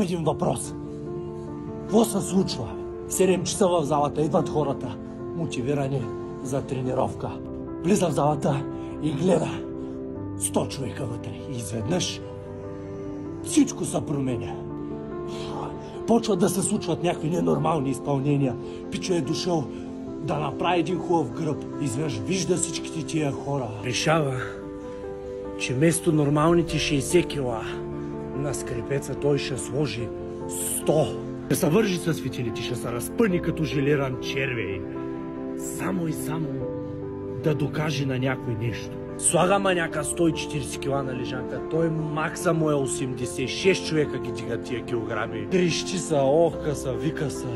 Един въпрос. Какво се случва? 7 часа в залата идват хората, мотивирани за тренировка. Влиза в залата и гледа 100 човека вътре. И изведнъж всичко се променя. Почват да се случват някакви ненормални изпълнения. Пичо е дошъл да направи един хубав гръб. Изведнъж вижда всичките тия хора. Решава, че вместо нормалните 60 кила на скрипеца той ще сложи 100. Ще се вържи с фитилите, ще се разпъни като желиран червей. Само и само да докаже на някой нещо. Слага маняка 140 кила на лежанка. Той макса му е 86 човека ги дига тия килограми. Трещи са, охка са, вика са.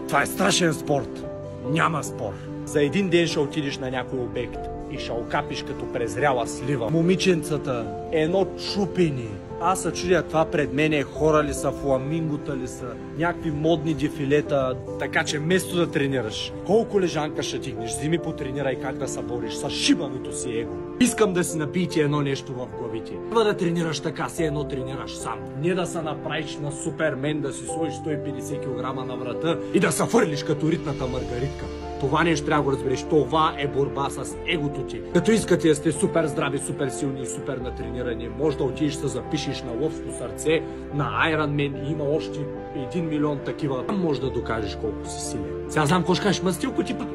Това е страшен спорт. Няма спор. За един ден ще отидеш на някой обект и ще окапиш като презряла слива. Момиченцата, едно чупени. Аз се чудя това пред мене, хора ли са, фламингота ли са, някакви модни дефилета, така че вместо да тренираш, колко лежанка ще тигнеш, вземи потренирай как да се бориш с шибаното си его. Искам да си набиете едно нещо в главите. Трябва да тренираш така, все едно тренираш сам. Не да се направиш на супермен, да си сложиш 150 кг на врата и да се фърлиш като ритната маргаритка. Това нещо трябва да го разбереш. Това е борба с егото ти. Като искате да сте супер здрави, супер силни и супер натренирани, може да отидеш да запишеш на Лъвско сърце, на Ironman и има още 1 милион такива. Там може да докажеш колко си силен. Сега знам какво ще кажеш, мастилко ти пак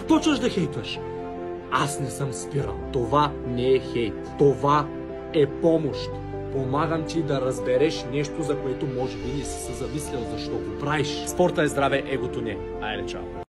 почваш да хейтваш. Аз не съм спирал. Това не е хейт. Това е помощ. Помагам ти да разбереш нещо, за което може би не си се замислял защо го правиш. Спорта е здраве, егото не. Айде, чао.